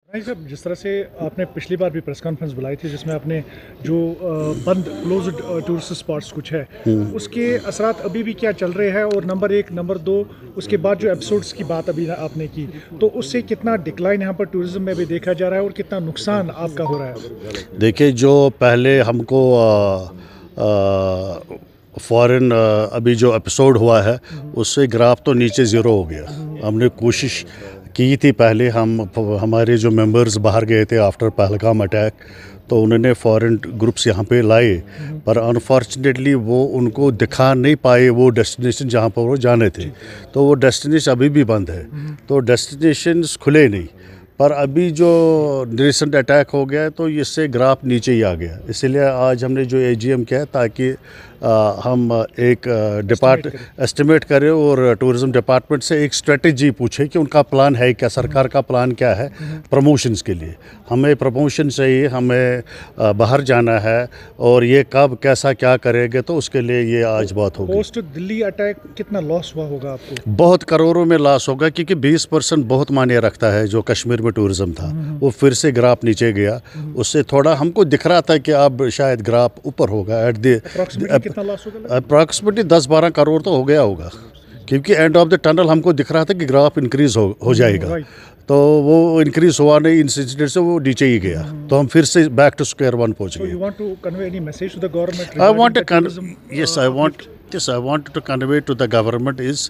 नहीं साहब, जिस तरह से आपने पिछली बार भी प्रेस कॉन्फ्रेंस बुलाई थी जिसमें आपने जो बंद क्लोज्ड टूरिस्ट स्पॉट्स कुछ है उसके असरात अभी भी क्या चल रहे हैं, और नंबर एक नंबर दो उसके बाद जो एपिसोड्स की बात अभी आपने की तो उससे कितना डिक्लाइन यहाँ पर टूरिज्म में भी देखा जा रहा है और कितना नुकसान आपका हो रहा है? देखिए, जो पहले हमको फॉरेन अभी जो एपिसोड हुआ है उससे ग्राफ तो नीचे ज़ीरो हो गया। हमने कोशिश की थी पहले, हमारे जो मेंबर्स बाहर गए थे आफ्टर पहलगाम अटैक, तो उन्होंने फॉरेन ग्रुप्स यहाँ पे लाए, पर अनफॉर्चुनेटली वो उनको दिखा नहीं पाए वो डेस्टिनेशन जहाँ पर वो जाने थे। तो वो डेस्टिनेशन अभी भी बंद है, तो डेस्टिनेशंस खुले नहीं। पर अभी जो रिसेंट अटैक हो गया है तो इससे ग्राफ नीचे ही आ गया। इसीलिए आज हमने जो एजीएम किया है ताकि हम एक एस्टिमेट करें और टूरिज़्म डिपार्टमेंट से एक स्ट्रेटजी पूछे कि उनका प्लान है क्या, सरकार का प्लान क्या है प्रमोशंस के लिए। हमें प्रमोशन चाहिए, हमें बाहर जाना है, और ये कब कैसा क्या करेंगे तो उसके लिए ये आज बात होगी। पोस्ट दिल्ली अटैक कितना लॉस हुआ होगा आपको? बहुत करोड़ों में लॉस होगा, क्योंकि 20% बहुत मायने रखता है। जो कश्मीर में टूरिज़्म था वो फिर से ग्राफ नीचे गया, उससे थोड़ा हमको दिख रहा था कि अब शायद ग्राफ ऊपर होगा। अप्रॉक्सीमेटली 10-12 करोड़ तो हो गया होगा, क्योंकि एंड ऑफ द टनल हमको दिख रहा था कि ग्राफ इंक्रीज हो जाएगा। तो वो इंक्रीज हुआ नहीं, इंसिडेंट से वो नीचे ही गया, तो हम फिर से बैक टू स्क्वायर वन पहुंच गए। I want to convey to the government is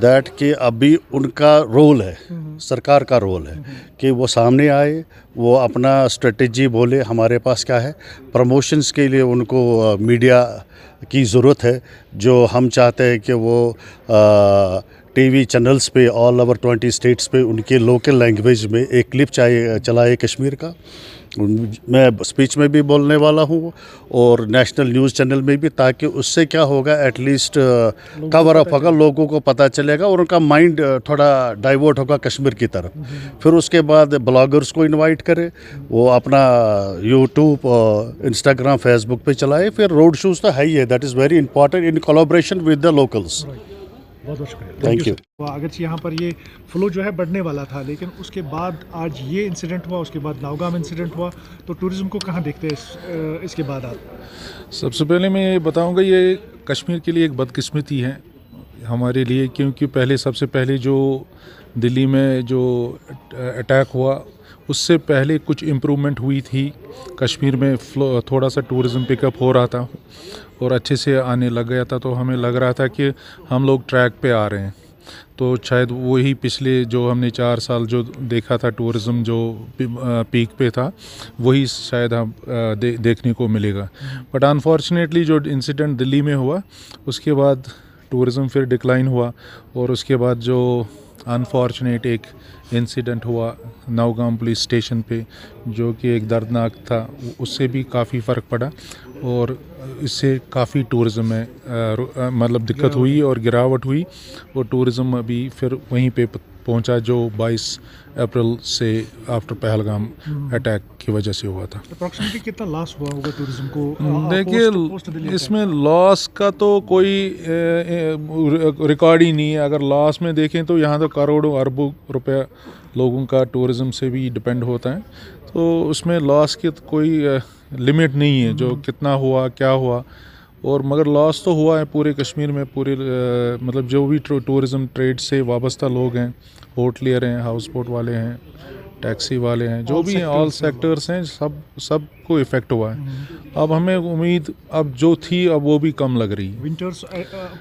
that कि अभी उनका रोल है, सरकार का रोल है कि वो सामने आए, वो अपना स्ट्रेटजी बोले हमारे पास क्या है। प्रमोशंस के लिए उनको मीडिया की ज़रूरत है, जो हम चाहते हैं कि वो टीवी चैनल्स पे ऑल ओवर 20 स्टेट्स पे उनके लोकल लैंग्वेज में एक क्लिप चलाए कश्मीर का। मैं स्पीच में भी बोलने वाला हूँ और नेशनल न्यूज़ चैनल में भी, ताकि उससे क्या होगा, एटलीस्ट कवर अप होगा, लोगों को पता चलेगा और उनका माइंड थोड़ा डाइवर्ट होगा कश्मीर की तरफ। फिर उसके बाद ब्लॉगर्स को इनवाइट करें, वो अपना यूट्यूब और इंस्टाग्राम फेसबुक पे चलाए। फिर रोड शोज़ तो है ही है, that is very important in collaboration with the locals. बहुत बहुत शुक्रिया, थैंक यू। अगर यहाँ पर ये फ्लो जो है बढ़ने वाला था, लेकिन उसके बाद आज ये इंसिडेंट हुआ, उसके बाद नौगाम इंसिडेंट हुआ, तो टूरिज्म को कहाँ देखते हैं इसके बाद आप? सबसे पहले मैं ये बताऊंगा, ये कश्मीर के लिए एक बदकिस्मती है हमारे लिए, क्योंकि सबसे पहले जो दिल्ली में जो अटैक हुआ उससे पहले कुछ इम्प्रूवमेंट हुई थी कश्मीर में। थोड़ा सा टूरिज़म पिकअप हो रहा था और अच्छे से आने लग गया था, तो हमें लग रहा था कि हम लोग ट्रैक पे आ रहे हैं। तो शायद वही पिछले जो हमने 4 साल जो देखा था टूरिज़म जो पीक पे था, वही शायद हम देखने को मिलेगा। बट अनफॉर्चुनेटली जो इंसिडेंट दिल्ली में हुआ उसके बाद टूरिज़म फिर डिक्लाइन हुआ, और उसके बाद जो अनफॉर्चुनेट एक इंसिडेंट हुआ नौगाम पुलिस स्टेशन पे, जो कि एक दर्दनाक था, उससे भी काफ़ी फ़र्क पड़ा और इससे काफ़ी टूरिज़म में मतलब दिक्कत हुई और गिरावट हुई, और टूरिज़म अभी फिर वहीं पे पहुंचा जो 22 अप्रैल से आफ्टर पहलगाम अटैक की वजह से हुआ था। अप्रॉक्सीमेटली कितना लॉस हुआ होगा टूरिज्म को? देखिए, इसमें लॉस का तो कोई रिकॉर्ड ही नहीं है। अगर लॉस में देखें तो यहाँ तो करोड़ों अरबों रुपया लोगों का टूरिज़म से भी डिपेंड होता है, तो उसमें लॉस की तो कोई लिमिट नहीं है जो कितना हुआ क्या हुआ। और मगर लॉस तो हुआ है पूरे कश्मीर में, पूरे मतलब जो भी टूरिज़म ट्रेड से वाबस्ता लोग हैं, होटलियर हैं, हाउस बोट वाले हैं, टैक्सी वाले हैं, जो भी हैं, ऑल सेक्टर्स हैं, सब को इफ़ेक्ट हुआ है। अब हमें उम्मीद अब जो थी अब वो भी कम लग रही है। विंटर्स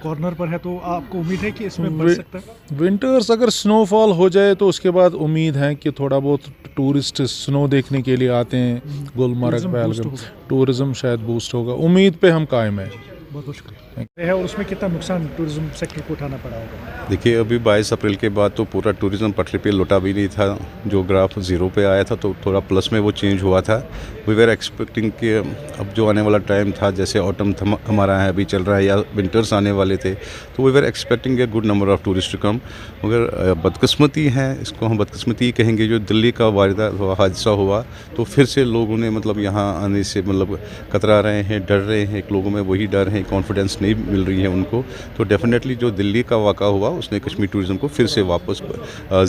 कॉर्नर पर है, तो आपको उम्मीद है कि इसमें बढ़ सकता है? विंटर्स अगर स्नोफॉल हो जाए तो उसके बाद उम्मीद है कि थोड़ा बहुत टूरिस्ट स्नो देखने के लिए आते हैं गुलमर्ग, पहलगाम, टूरिज़म शायद बूस्ट होगा। उम्मीद पे हम कायम हैं। बहुत बहुत शुक्रिया। और उसमें कितना नुकसान टूरिज्म सेक्टर को उठाना पड़ा होगा? देखिए, अभी 22 अप्रैल के बाद तो पूरा टूरिज़्म पटरी पे लौटा भी नहीं था। जो ग्राफ ज़ीरो पे आया था तो थोड़ा प्लस में वो चेंज हुआ था। वी वेर एक्सपेक्टिंग कि अब जो आने वाला टाइम था, जैसे ऑटम हमारा है अभी चल रहा है, या विंटर्स आने वाले थे, तो we were expecting a good number of tourist to come. मगर बदकिस्मती है, इसको हम बदकिस्मती ही कहेंगे, जो दिल्ली का हादसा हुआ तो फिर से लोगों ने मतलब यहाँ आने से मतलब कतरा रहे हैं, डर रहे हैं। एक लोगों में वही डर है, कॉन्फिडेंस नहीं मिल रही है उनको। तो डेफिनेटली जो दिल्ली का वाक़ा हुआ उसने कश्मीर टूरिज़्म को फिर से वापस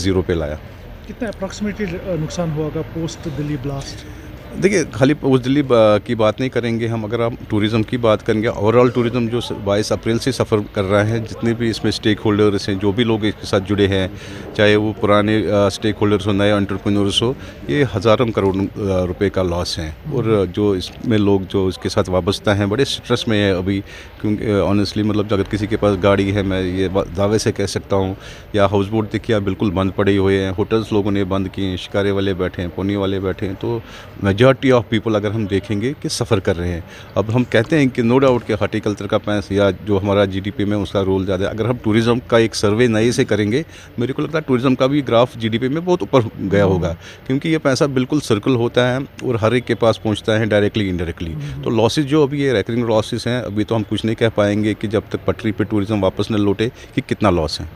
ज़ीरो पे लाया। कितना अप्रॉक्सीमेटली नुकसान हुआ होगा पोस्ट दिल्ली ब्लास्ट? देखिए, खाली उस दिल्ली की बात नहीं करेंगे हम, अगर हम टूरिज़्म की बात करेंगे, ओवरऑल टूरिज़्म जो 22 अप्रैल से सफ़र कर रहा है, जितने भी इसमें स्टेक होल्डर्स हैं, जो भी लोग इसके साथ जुड़े हैं, चाहे वो पुराने स्टेक होल्डर्स हो, नए एंटरप्रेन्योर्स हो, ये हज़ारों करोड़ रुपए का लॉस है। और जो इसमें लोग जो इसके साथ वाबस्ता हैं बड़े स्ट्रेस में है अभी, क्योंकि ऑनेस्टली मतलब अगर किसी के पास गाड़ी है, मैं ये दावे से कह सकता हूँ, या हाउस बोट देखिए आप बिल्कुल बंद पड़े हुए हैं, होटल्स लोगों ने बंद किए हैं, शिकारे वाले बैठे हैं, पोनी वाले बैठे हैं, तो मेजॉरिटी ऑफ पीपल अगर हम देखेंगे कि सफ़र कर रहे हैं। अब हम कहते हैं कि नो डाउट कि हॉर्टिकल्चर का पैसा या जो हमारा जीडीपी में उसका रोल ज़्यादा है। अगर हम टूरिज़्म का एक सर्वे नए से करेंगे, मेरे को लगता है टूरिज़्म का भी ग्राफ जीडीपी में बहुत ऊपर गया होगा, क्योंकि ये पैसा बिल्कुल सर्कल होता है और हर एक के पास पहुंचता है डायरेक्टली इनडायरेक्टली। तो लॉसेज जो अभी ये रेकरिंग लॉसेज हैं, अभी तो हम कुछ नहीं कह पाएंगे कि जब तक पटरी पे टूरिज़्म वापस न लौटे कि कितना लॉस है।